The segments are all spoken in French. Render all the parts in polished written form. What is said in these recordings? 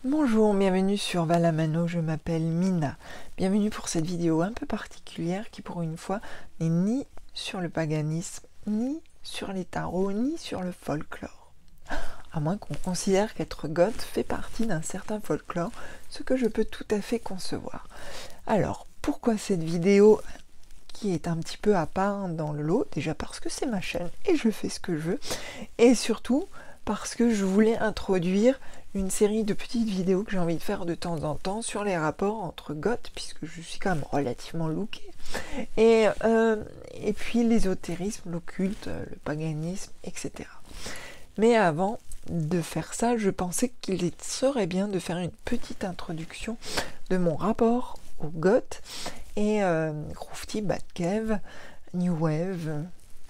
Bonjour, bienvenue sur Valamano, je m'appelle Mina. Bienvenue pour cette vidéo un peu particulière qui pour une fois n'est ni sur le paganisme, ni sur les tarots, ni sur le folklore. À moins qu'on considère qu'être goth fait partie d'un certain folklore, ce que je peux tout à fait concevoir. Alors, pourquoi cette vidéo qui est un petit peu à part dans le lot? Déjà parce que c'est ma chaîne et je fais ce que je veux, et surtout parce que je voulais introduire une série de petites vidéos que j'ai envie de faire de temps en temps sur les rapports entre goth, puisque je suis quand même relativement lookée, et puis l'ésotérisme, l'occulte, le paganisme, etc. Mais avant de faire ça, je pensais qu'il serait bien de faire une petite introduction de mon rapport au goth et grufti, Batcave, New Wave,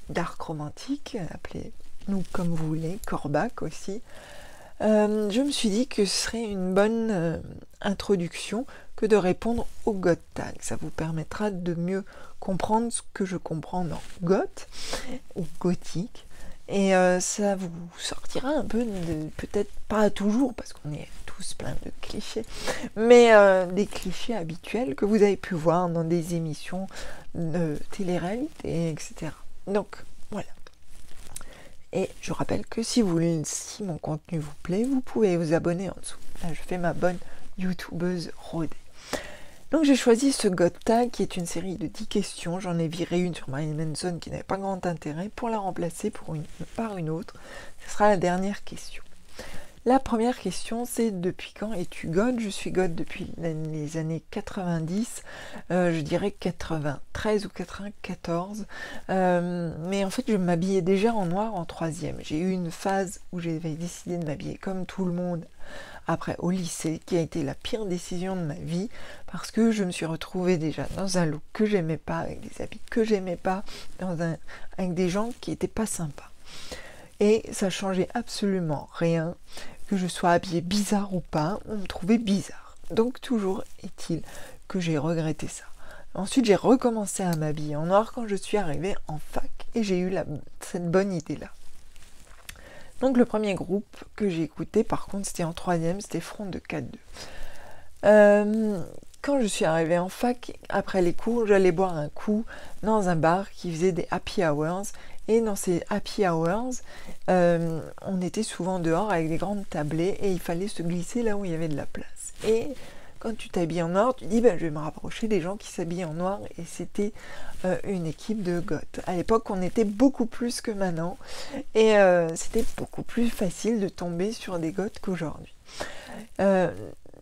Dark Romantique, appelez-nous comme vous voulez, Corbac aussi. Je me suis dit que ce serait une bonne introduction que de répondre au goth tag. Ça vous permettra de mieux comprendre ce que je comprends dans goth ou gothique. Et ça vous sortira un peu de, peut-être pas toujours, parce qu'on est tous plein de clichés, mais des clichés habituels que vous avez pu voir dans des émissions de télé-réalité, etc. Donc, voilà. Et je rappelle que si mon contenu vous plaît, vous pouvez vous abonner en dessous. Là, je fais ma bonne youtubeuse rodée. Donc j'ai choisi ce goth tag qui est une série de 10 questions. J'en ai viré une sur Marilyn Manson qui n'avait pas grand intérêt pour la remplacer par une autre. Ce sera la dernière question. La première question, c'est depuis quand es-tu goth? Je suis goth depuis les années 90, je dirais 93 ou 94, mais en fait je m'habillais déjà en noir en troisième. J'ai eu une phase où j'avais décidé de m'habiller comme tout le monde après au lycée, qui a été la pire décision de ma vie, parce que je me suis retrouvée déjà dans un look que j'aimais pas, avec des habits que j'aimais pas, avec des gens qui étaient pas sympas. Et ça changeait absolument rien, que je sois habillée bizarre ou pas, on me trouvait bizarre. Donc toujours est-il que j'ai regretté ça. Ensuite, j'ai recommencé à m'habiller en noir quand je suis arrivée en fac, et j'ai eu cette bonne idée-là. Donc le premier groupe que j'ai écouté, par contre, c'était en troisième, c'était Front de 4-2. Quand je suis arrivée en fac, après les cours, j'allais boire un coup dans un bar qui faisait des happy hours. Et dans ces happy hours, on était souvent dehors avec des grandes tablées et il fallait se glisser là où il y avait de la place. Et quand tu t'habilles en noir, tu dis je vais me rapprocher des gens qui s'habillent en noir, et c'était une équipe de goth. À l'époque, on était beaucoup plus que maintenant, et c'était beaucoup plus facile de tomber sur des goths qu'aujourd'hui.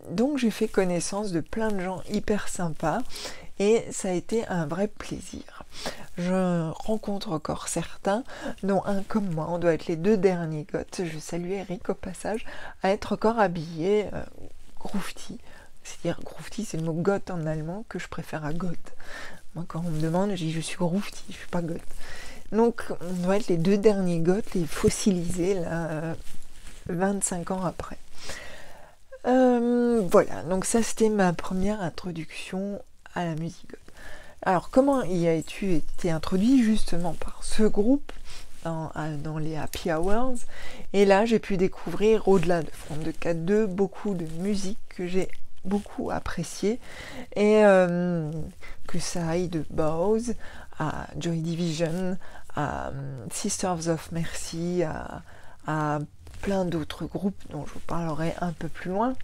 Donc j'ai fait connaissance de plein de gens hyper sympas, et ça a été un vrai plaisir. Je rencontre encore certains, dont un comme moi, on doit être les deux derniers goths, je salue Eric au passage, à être encore habillé grufti. C'est-à-dire, grufti, c'est le mot goth en allemand que je préfère à goth. Moi, quand on me demande, je dis je suis grufti, je suis pas goth. Donc, on doit être les deux derniers goths, les fossilisés, là, 25 ans après. Voilà, donc ça, c'était ma première introduction à la musique goth. Alors, comment y as-tu été introduit? Justement par ce groupe, dans les happy hours, et là j'ai pu découvrir, au-delà de Front de 4-2, beaucoup de musique que j'ai beaucoup appréciée, et que ça aille de Bowz à Joy Division, à Sisters of Mercy, à plein d'autres groupes dont je vous parlerai un peu plus loin.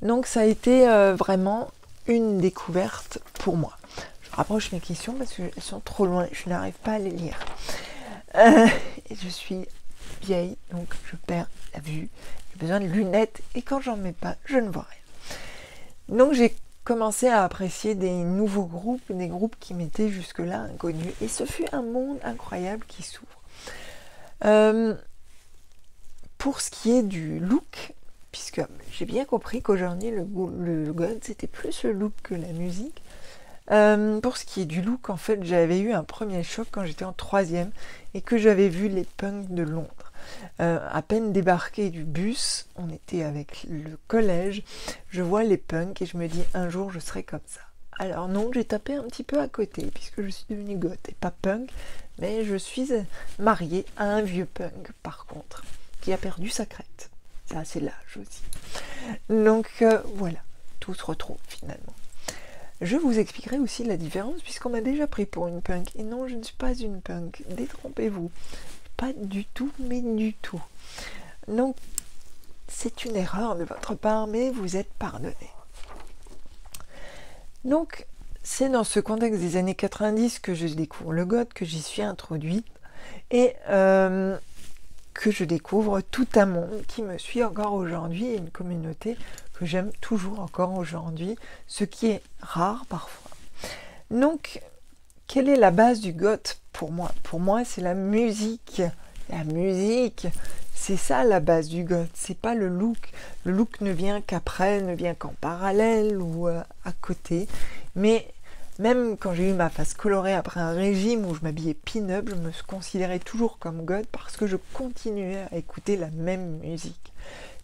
Donc ça a été vraiment une découverte pour moi. Je rapproche mes questions parce qu'elles sont trop loin, je n'arrive pas à les lire. Et je suis vieille, donc je perds la vue, j'ai besoin de lunettes, et quand j'en mets pas, je ne vois rien. Donc j'ai commencé à apprécier des nouveaux groupes, des groupes qui m'étaient jusque-là inconnus, et ce fut un monde incroyable qui s'ouvre. Pour ce qui est du look, puisque j'ai bien compris qu'aujourd'hui le goth c'était plus le look que la musique. Pour ce qui est du look, en fait, j'avais eu un premier choc quand j'étais en troisième et que j'avais vu les punks de Londres. À peine débarqué du bus, on était avec le collège, je vois les punks et je me dis un jour je serai comme ça. Alors non, j'ai tapé un petit peu à côté puisque je suis devenue goth et pas punk, mais je suis mariée à un vieux punk par contre, qui a perdu sa crête. Ça, c'est l'âge aussi. Donc voilà, tout se retrouve finalement. Je vous expliquerai aussi la différence puisqu'on m'a déjà pris pour une punk. Et non, je ne suis pas une punk, détrompez-vous. Pas du tout, mais du tout. Donc, c'est une erreur de votre part, mais vous êtes pardonné. Donc, c'est dans ce contexte des années 90 que je découvre le goth, que j'y suis introduite, et que je découvre tout un monde qui me suit encore aujourd'hui, et une communauté que j'aime toujours encore aujourd'hui, ce qui est rare parfois. Donc, quelle est la base du goth pour moi? Pour moi, c'est la musique. La musique, c'est ça la base du goth, c'est pas le look. Le look ne vient qu'après, ne vient qu'en parallèle ou à côté. Mais même quand j'ai eu ma face colorée après un régime où je m'habillais pin-up, je me considérais toujours comme goth parce que je continuais à écouter la même musique.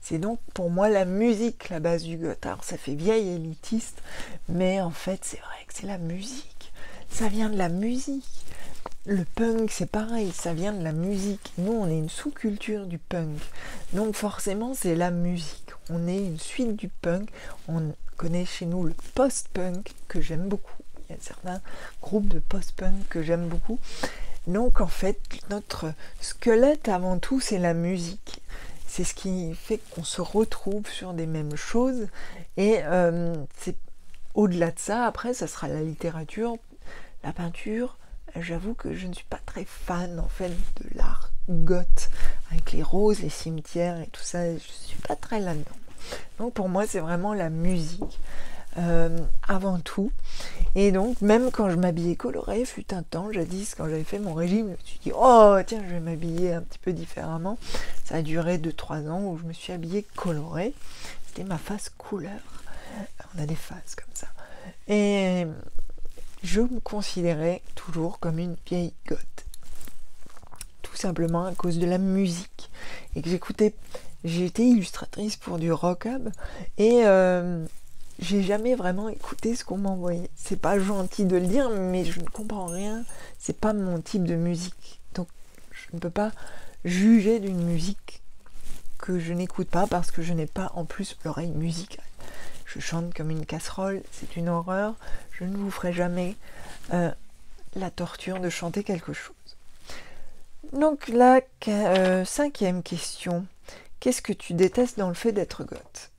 C'est donc pour moi la musique la base du goth. Alors ça fait vieille élitiste, mais en fait c'est vrai que c'est la musique. Ça vient de la musique. Le punk, c'est pareil, ça vient de la musique. Nous, on est une sous-culture du punk. Donc forcément, c'est la musique. On est une suite du punk. On connaît chez nous le post-punk, que j'aime beaucoup. Il y a certains groupes de post-punk que j'aime beaucoup. Donc en fait, notre squelette, avant tout, c'est la musique. C'est ce qui fait qu'on se retrouve sur des mêmes choses. Et c'est au-delà de ça, après, ça sera la littérature, la peinture. J'avoue que je ne suis pas très fan en fait de l'art goth avec les roses, les cimetières et tout ça. Je suis pas très là-dedans. Donc pour moi c'est vraiment la musique avant tout. Et donc même quand je m'habillais coloré, fut un temps jadis quand j'avais fait mon régime, je me suis dit oh tiens je vais m'habiller un petit peu différemment. Ça a duré 2-3 ans où je me suis habillée colorée. C'était ma phase couleur. On a des phases comme ça. Et je me considérais toujours comme une vieille goth. Tout simplement à cause de la musique. Et que j'écoutais, j'étais illustratrice pour du rock-up et j'ai jamais vraiment écouté ce qu'on m'envoyait. C'est pas gentil de le dire, mais je ne comprends rien. C'est pas mon type de musique. Donc je ne peux pas juger d'une musique que je n'écoute pas parce que je n'ai pas en plus l'oreille musicale. Je chante comme une casserole, c'est une horreur. Je ne vous ferai jamais la torture de chanter quelque chose. Donc la 5e question. Qu'est-ce que tu détestes dans le fait d'être goth?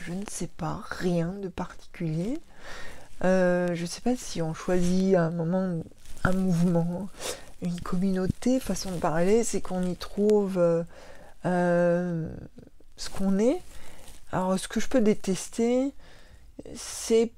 Je ne sais pas, rien de particulier. Je ne sais pas si on choisit à un moment un mouvement, une communauté, façon de parler, c'est qu'on y trouve ce qu'on est. Alors ce que je peux détester, c'est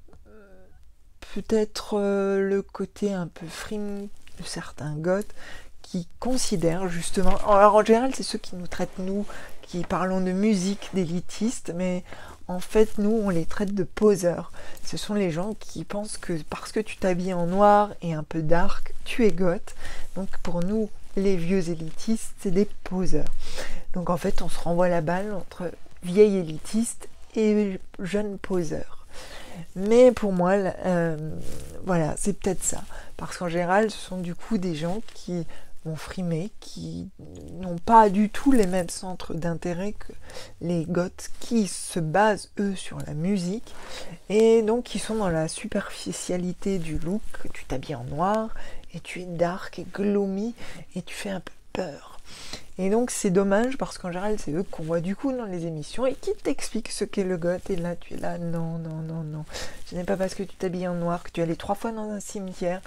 peut-être le côté un peu frime de certains goths qui considèrent justement, alors en général c'est ceux qui nous traitent nous, qui parlons de musique, d'élitistes, mais en fait nous on les traite de poseurs. Ce sont les gens qui pensent que parce que tu t'habilles en noir et un peu dark, tu es goth. Donc pour nous les vieux élitistes c'est des poseurs. Donc en fait on se renvoie la balle entre vieilles élitistes et jeunes poseurs. Mais pour moi, voilà, c'est peut-être ça. Parce qu'en général, ce sont du coup des gens qui vont frimer, qui n'ont pas du tout les mêmes centres d'intérêt que les goths, qui se basent, eux, sur la musique, et donc qui sont dans la superficialité du look. Tu t'habilles en noir, et tu es dark et gloomy, et tu fais un peu peur. Et donc c'est dommage parce qu'en général c'est eux qu'on voit du coup dans les émissions et qui t'expliquent ce qu'est le goth. Et là tu es là, non, ce n'est pas parce que tu t'habilles en noir, que tu es allé 3 fois dans un cimetière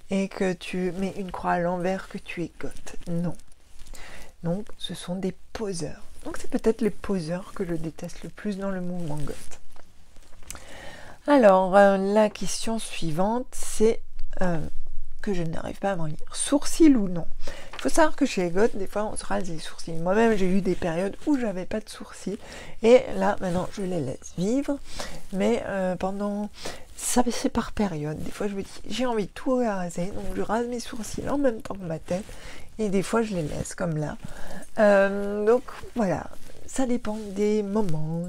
et que tu mets une croix à l'envers que tu es goth. Non. Donc ce sont des poseurs. Donc c'est peut-être les poseurs que je déteste le plus dans le mouvement goth. Alors la question suivante c'est que je n'arrive pas à m'en lire. Sourcils ou non? Il faut savoir que chez les goths, des fois, on se rase les sourcils. Moi-même, j'ai eu des périodes où j'avais pas de sourcils. Et là, maintenant, je les laisse vivre. Mais pendant... Ça, c'est par période. Des fois, je me dis, j'ai envie de tout raser. Donc, je rase mes sourcils en même temps que ma tête. Et des fois, je les laisse comme là. Donc, voilà. Ça dépend des moments,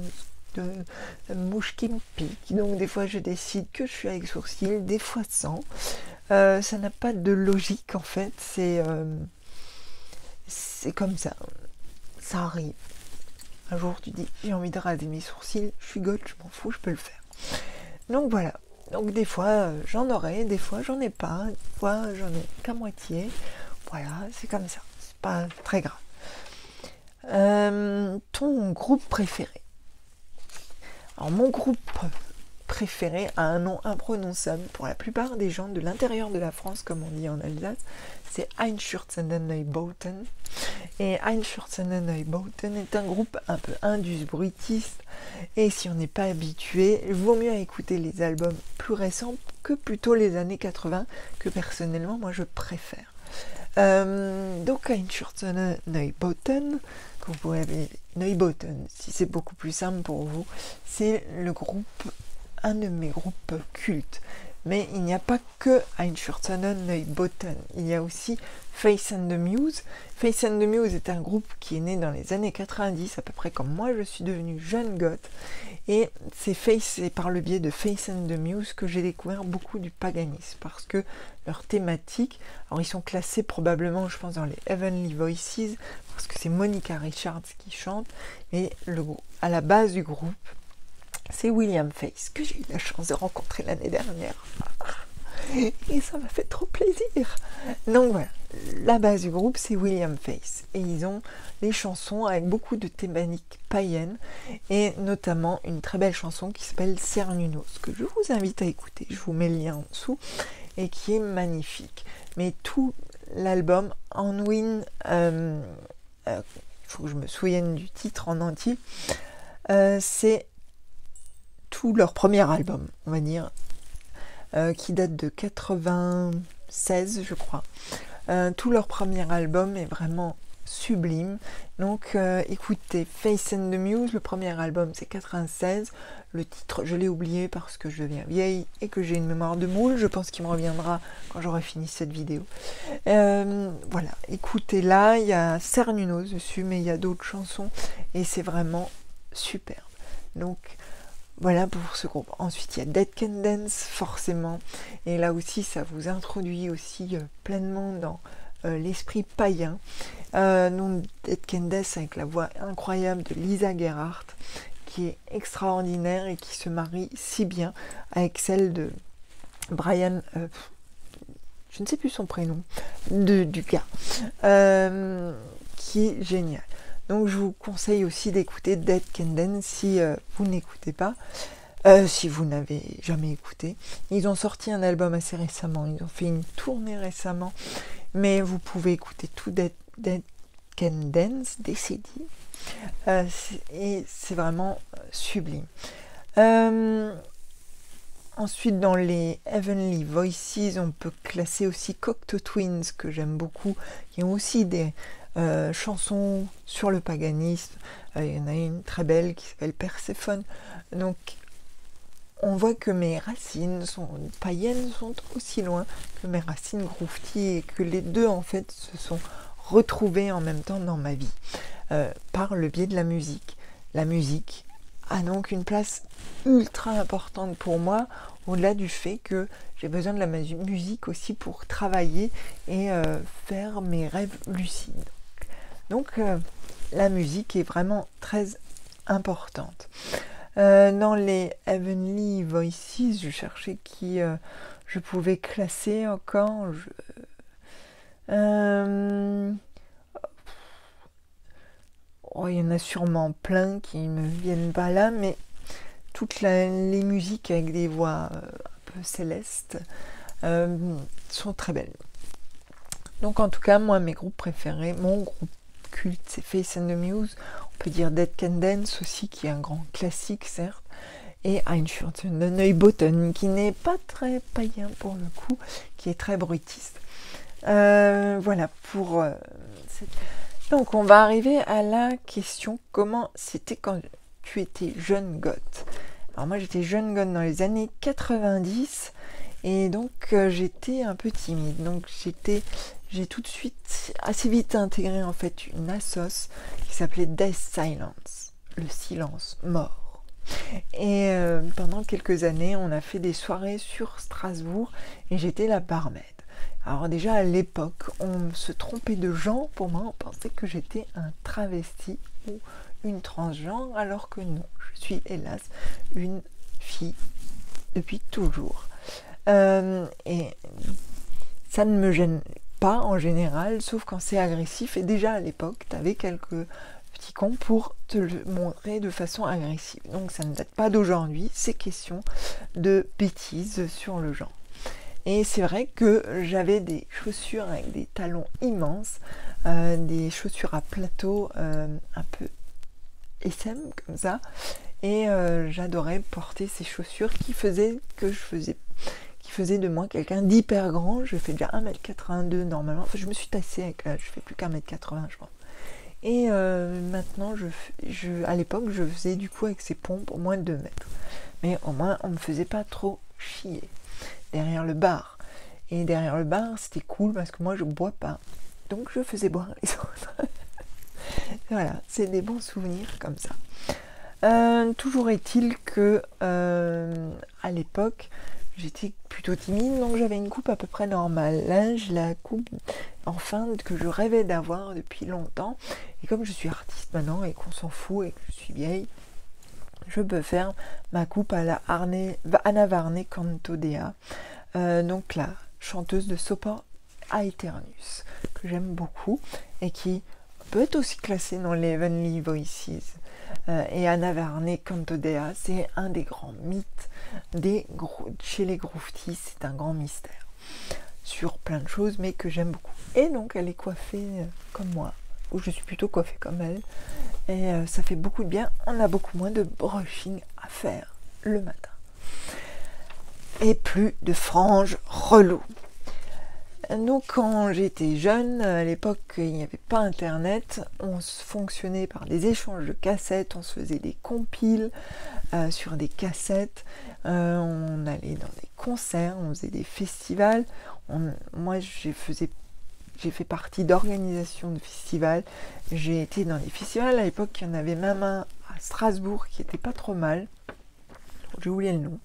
de mouche qui me pique. Donc, des fois, je décide que je suis avec sourcils. Des fois, sans. Ça n'a pas de logique, en fait. C'est comme ça arrive. un jour tu dis j'ai envie de raser mes sourcils, je suis goth, je m'en fous, je peux le faire. Donc voilà, donc des fois j'en aurai, des fois j'en ai pas, des fois j'en ai qu'à moitié, voilà, c'est comme ça, c'est pas très grave. Ton groupe préféré? Alors mon groupe préféré a un nom imprononçable pour la plupart des gens de l'intérieur de la France, comme on dit en Alsace, c'est Einstürzende Neubauten. Et Einstürzende Neubauten est un groupe un peu indus bruitiste, et si on n'est pas habitué, il vaut mieux écouter les albums plus récents que plutôt les années 80, que personnellement moi je préfère. Donc Einstürzende Neubauten, que vous pouvez appeler Neubauten, si c'est beaucoup plus simple pour vous, c'est le groupe, un de mes groupes cultes. Mais il n'y a pas que Einstürzende Neubauten, il y a aussi Faith and the Muse. Faith and the Muse est un groupe qui est né dans les années 90, à peu près comme moi je suis devenue jeune goth. Et c'est par le biais de Faith and the Muse que j'ai découvert beaucoup du paganisme, parce que leur thématique, alors ils sont classés probablement, je pense, dans les Heavenly Voices, parce que c'est Monica Richards qui chante, mais à la base du groupe, c'est William Faith, que j'ai eu la chance de rencontrer l'année dernière. Et ça m'a fait trop plaisir. Donc voilà, la base du groupe, c'est William Faith. Et ils ont des chansons avec beaucoup de thématiques païennes, et notamment une très belle chanson qui s'appelle Cernunnos, que je vous invite à écouter. Je vous mets le lien en dessous, et qui est magnifique. Mais tout l'album, Anwin, il faut que je me souvienne du titre en entier, c'est tout leur premier album, on va dire, qui date de 96, je crois. Tout leur premier album est vraiment sublime. Donc écoutez, Faith and the Muse, le premier album c'est 96. Le titre, je l'ai oublié parce que je deviens vieille et que j'ai une mémoire de moule. Je pense qu'il me reviendra quand j'aurai fini cette vidéo. Voilà, écoutez-la, il y a Cernunnos dessus, mais il y a d'autres chansons et c'est vraiment superbe. Donc voilà pour ce groupe. Ensuite, il y a Dead Can Dance, forcément. Et là aussi, ça vous introduit aussi pleinement dans l'esprit païen. Donc, Dead Can Dance avec la voix incroyable de Lisa Gerhardt, qui est extraordinaire et qui se marie si bien avec celle de Brian, je ne sais plus son prénom, du gars, qui est génial. Donc je vous conseille aussi d'écouter Dead Can Dance si vous n'écoutez pas, si vous n'avez jamais écouté. Ils ont sorti un album assez récemment, ils ont fait une tournée récemment, mais vous pouvez écouter tout Dead Can Dance, DCD, et c'est vraiment sublime. Ensuite, dans les Heavenly Voices, on peut classer aussi Cocteau Twins, que j'aime beaucoup, qui ont aussi des chansons sur le paganisme. Il y en a une très belle qui s'appelle Perséphone. Donc on voit que mes racines païennes sont aussi loin que mes racines groufti, et que les deux en fait se sont retrouvés en même temps dans ma vie par le biais de la musique. La musique a donc une place ultra importante pour moi, au-delà du fait que j'ai besoin de la musique aussi pour travailler et faire mes rêves lucides. Donc la musique est vraiment très importante. Dans les Heavenly Voices, je cherchais qui je pouvais classer encore. Il y en a sûrement plein qui ne me viennent pas là, mais toutes les musiques avec des voix un peu célestes sont très belles. Donc en tout cas, moi, mes groupes préférés, mon groupe culte, c'est Faith and the Muse. On peut dire Dead Can Dance aussi, qui est un grand classique, certes. Et Einstürzende Neubauten, qui n'est pas très païen pour le coup, qui est très bruitiste. Voilà pour cette... Donc on va arriver à la question, comment c'était quand tu étais jeune goth? Alors moi j'étais jeune goth dans les années 90, et donc j'étais un peu timide. Donc j'ai tout de suite, assez vite intégré en fait une assoce qui s'appelait Death Silence, le silence mort. Et pendant quelques années, on a fait des soirées sur Strasbourg et j'étais la barmaid. Alors déjà à l'époque, on se trompait de gens. Pour moi, on pensait que j'étais un travesti ou une transgenre, alors que non, je suis hélas une fille depuis toujours. Et ça ne me gêne pas en général, sauf quand c'est agressif. Et déjà à l'époque, tu avais quelques petits cons pour te le montrer de façon agressive. Donc ça ne date pas d'aujourd'hui, c'est question de bêtises sur le genre. Et c'est vrai que j'avais des chaussures avec des talons immenses, des chaussures à plateau un peu SM comme ça. Et j'adorais porter ces chaussures qui faisaient de moi quelqu'un d'hyper grand. Je fais déjà 1m82 normalement. Enfin, je me suis tassée avec l'âge, je fais plus qu'1m80 je pense. Et maintenant, à l'époque, je faisais du coup avec ces pompes au moins 2 mètres. Mais au moins, on me faisait pas trop chier derrière le bar. Et derrière le bar, c'était cool parce que moi, je bois pas. Donc, je faisais boire les autres. Voilà, c'est des bons souvenirs comme ça. Toujours est-il que à l'époque, j'étais plutôt timide, donc j'avais une coupe à peu près normale. Là, j'ai la coupe enfin que je rêvais d'avoir depuis longtemps. Et comme je suis artiste maintenant et qu'on s'en fout et que je suis vieille, je peux faire ma coupe à la Anna Varney Cantodea, donc la chanteuse de Sopa Aeternus, que j'aime beaucoup et qui peut être aussi classée dans les Heavenly Voices. Et Anna Varney Cantodea, c'est un des grands mythes chez les grooveties, c'est un grand mystère sur plein de choses, mais que j'aime beaucoup. Et donc elle est coiffée comme moi, ou je suis plutôt coiffée comme elle, et ça fait beaucoup de bien. On a beaucoup moins de brushing à faire le matin. Et plus de franges reloues. Donc quand j'étais jeune, à l'époque il n'y avait pas internet, on fonctionnait par des échanges de cassettes, on se faisait des compiles sur des cassettes, on allait dans des concerts, on faisait des festivals. Moi j'ai fait partie d'organisations de festivals, j'ai été dans des festivals, à l'époque il y en avait même un à Strasbourg qui était pas trop mal, j'ai oublié le nom.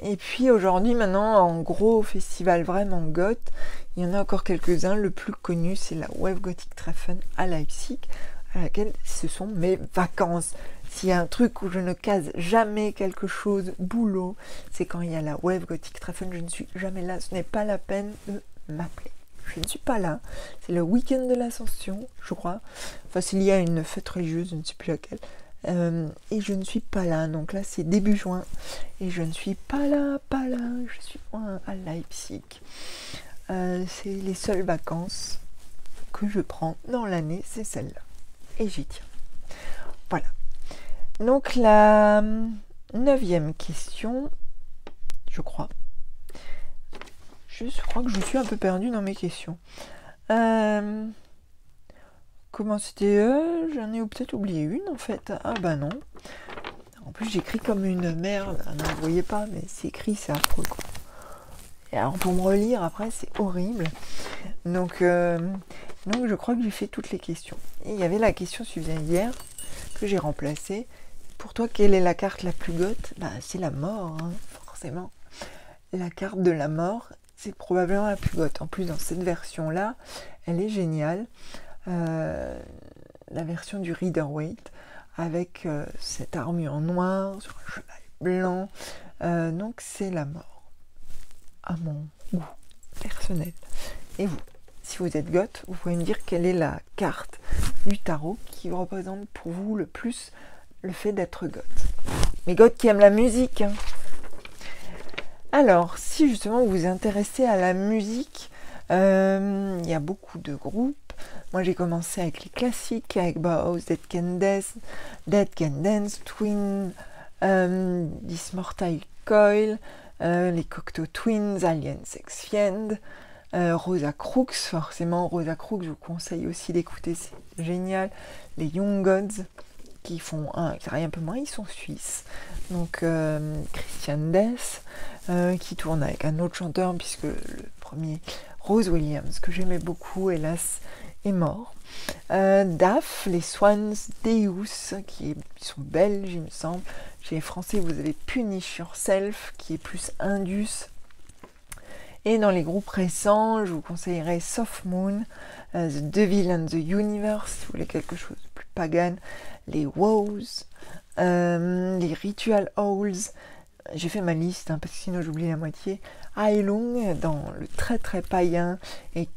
Et puis aujourd'hui, maintenant, en gros festival vraiment goth, il y en a encore quelques-uns. Le plus connu, c'est la Wave Gothic Treffen à Leipzig, à laquelle ce sont mes vacances. S'il y a un truc où je ne case jamais quelque chose, boulot, c'est quand il y a la Wave Gothic Treffen. Je ne suis jamais là, ce n'est pas la peine de m'appeler. Je ne suis pas là. C'est le week-end de l'Ascension, je crois. Enfin, s'il y a une fête religieuse, je ne sais plus laquelle. Et je ne suis pas là, donc là c'est début juin et je ne suis pas là, je suis à Leipzig. C'est les seules vacances que je prends dans l'année, c'est celle-là et j'y tiens. Voilà, donc la 9e question, je crois que je suis un peu perdue dans mes questions. Comment c'était? J'en ai peut-être oublié une en fait. Ah bah non. En plus j'écris comme une merde. Ah non, vous voyez pas, mais c'est écrit, c'est affreux quoi. Et alors pour me relire après, c'est horrible. Donc je crois que j'ai fait toutes les questions. Et il y avait la question suivante hier que j'ai remplacée. Pour toi, quelle est la carte la plus goth? Bah c'est la mort, hein, forcément. La carte de la mort, c'est probablement la plus goth. En plus dans cette version-là, elle est géniale. La version du Rider-Waite avec cette armure noire sur un cheval blanc, donc c'est la mort à mon goût personnel. Et vous, si vous êtes goth, vous pouvez me dire quelle est la carte du tarot qui représente pour vous le plus le fait d'être goth, mais goth qui aime la musique, hein. Alors si justement vous vous intéressez à la musique, il y a beaucoup de groupes. Moi j'ai commencé avec les classiques, avec Bauhaus, Dead Can Dance, Twin, This Mortal Coil, les Cocteau Twins, Alien Sex Fiend, Rosa Crux, forcément Rosa Crux, je vous conseille aussi d'écouter, c'est génial. Les Young Gods qui font un peu moins, ils sont suisses. Donc Christian Death qui tourne avec un autre chanteur puisque le premier Rose Williams que j'aimais beaucoup hélas est mort. DAF, les Swans, Deus qui sont belges il me semble. Chez les français vous avez Punish Yourself qui est plus Indus. Et dans les groupes récents je vous conseillerais Soft Moon, The Devil and the Universe si vous voulez quelque chose de plus Pagan, les Wows, les Ritual Owls. J'ai fait ma liste parce que sinon j'oublie la moitié. Ailung dans le très païen et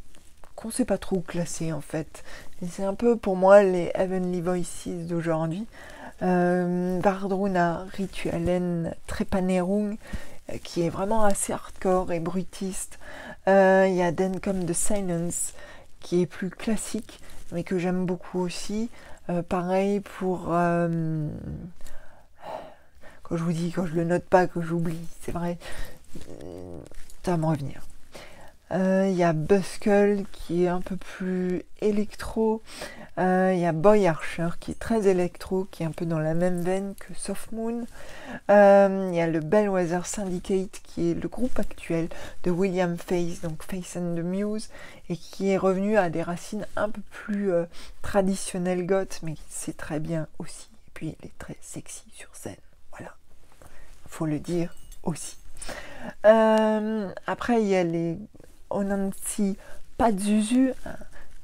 qu'on ne sait pas trop où classer en fait. Et c'est un peu pour moi les Heavenly Voices d'aujourd'hui. Vardruna Ritualen Trepanerung qui est vraiment assez hardcore et bruitiste. Il y a Then Come the Silence qui est plus classique mais que j'aime beaucoup aussi. Pareil pour quand je vous dis, quand je le note pas, que j'oublie, c'est vrai, ça va me revenir. Il y a Buzzcull qui est un peu plus électro. Il y a Boy Archer qui est très électro, qui est un peu dans la même veine que Soft Moon. Il y a le Bellwether Syndicate qui est le groupe actuel de William Faith, donc Faith and the Muse, et qui est revenu à des racines un peu plus traditionnelles goth, mais c'est très bien aussi. Et puis il est très sexy sur scène, voilà, faut le dire aussi. Après il y a les Onansi Pazuzu, un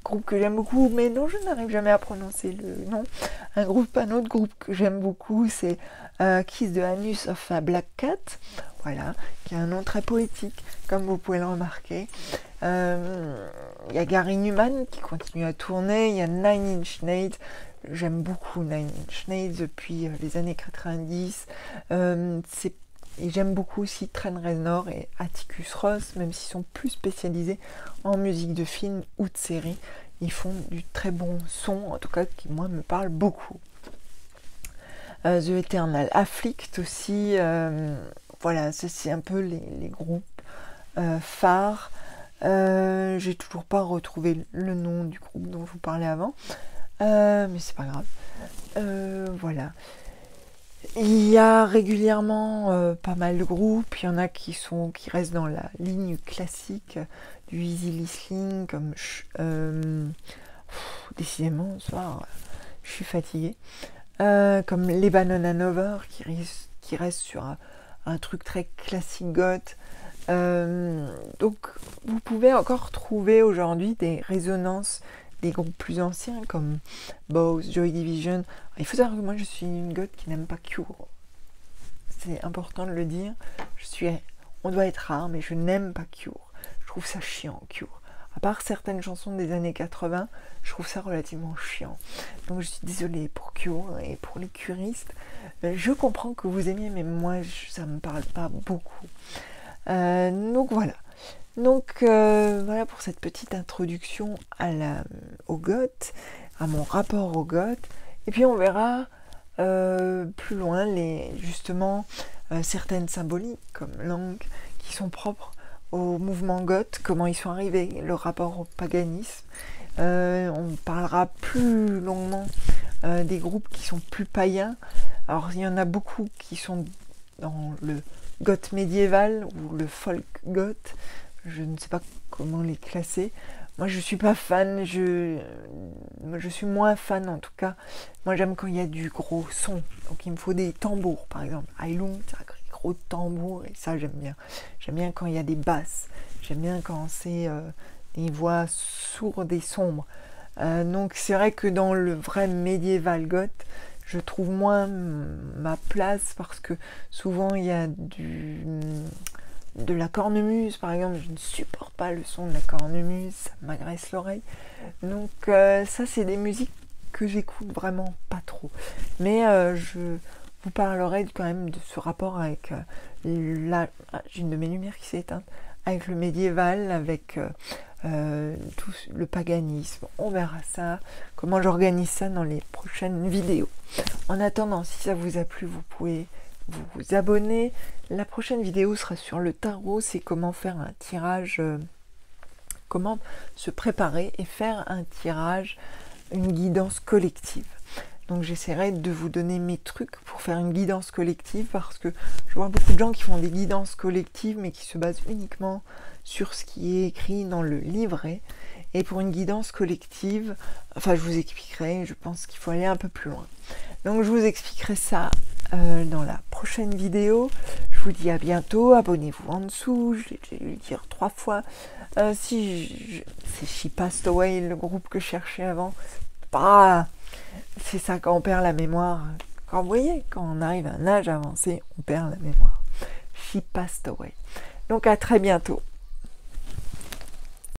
groupe que j'aime beaucoup, mais dont je n'arrive jamais à prononcer le nom. Un autre groupe que j'aime beaucoup, c'est Kiss the Anus of a Black Cat, voilà, qui a un nom très poétique, comme vous pouvez le remarquer. Il y a Gary Numan qui continue à tourner, il y a Nine Inch Nails. J'aime beaucoup Nine Inch Nails depuis les années 90. Et j'aime beaucoup aussi Trent Reznor et Atticus Ross, même s'ils sont plus spécialisés en musique de film ou de série. Ils font du très bon son, en tout cas qui moi me parle beaucoup. The Eternal Afflict aussi, voilà, c'est un peu les groupes phares. J'ai toujours pas retrouvé le nom du groupe dont je vous parlais avant, mais c'est pas grave. Voilà. Il y a régulièrement pas mal de groupes, il y en a qui restent dans la ligne classique du easy listening, comme décidément ce soir je suis fatiguée, comme les Banana Nover qui reste sur un truc très classique goth. Donc vous pouvez encore trouver aujourd'hui des résonances des groupes plus anciens comme Bows, Joy Division. Il faut savoir que moi je suis une goth qui n'aime pas Cure. C'est important de le dire. On doit être rare, mais je n'aime pas Cure. Je trouve ça chiant, Cure. À part certaines chansons des années 80, je trouve ça relativement chiant. Donc je suis désolée pour Cure et pour les curistes. Je comprends que vous aimiez, mais moi ça me parle pas beaucoup. Donc voilà. Donc voilà pour cette petite introduction au goth, à mon rapport au goth. Et puis on verra plus loin justement certaines symboliques comme langue qui sont propres au mouvement goth, comment ils sont arrivés, le rapport au paganisme. On parlera plus longuement des groupes qui sont plus païens. Alors il y en a beaucoup qui sont dans le goth médiéval ou le folk goth. Je ne sais pas comment les classer. Moi, je suis pas fan. Je suis moins fan, en tout cas. Moi, j'aime quand il y a du gros son. Donc, il me faut des tambours, par exemple. Ailung, c'est un gros tambour. Et ça, j'aime bien. J'aime bien quand il y a des basses. J'aime bien quand c'est des voix sourdes et sombres. Donc, c'est vrai que dans le vrai médiéval goth, je trouve moins ma place parce que souvent, il y a de la cornemuse par exemple. Je ne supporte pas le son de la cornemuse, ça m'agresse l'oreille. Donc ça c'est des musiques que j'écoute vraiment pas trop. Mais je vous parlerai quand même de ce rapport avec j'ai une de mes lumières qui s'est éteinte, avec le médiéval, avec tout le paganisme. On verra ça, comment j'organise ça dans les prochaines vidéos. En attendant, si ça vous a plu, vous pouvez vous abonner. La prochaine vidéo sera sur le tarot, c'est comment faire un tirage, comment se préparer et faire un tirage, une guidance collective. Donc j'essaierai de vous donner mes trucs pour faire une guidance collective parce que je vois beaucoup de gens qui font des guidances collectives mais qui se basent uniquement sur ce qui est écrit dans le livret. Et pour une guidance collective, enfin je vous expliquerai, je pense qu'il faut aller un peu plus loin. Donc je vous expliquerai ça dans la prochaine vidéo. Je vous dis à bientôt, abonnez-vous en dessous, je l'ai dû le dire 3 fois. C'est She Passed Away, le groupe que je cherchais avant. Bah, c'est ça, quand on perd la mémoire. Quand vous voyez, quand on arrive à un âge avancé, on perd la mémoire. She passed away. Donc à très bientôt.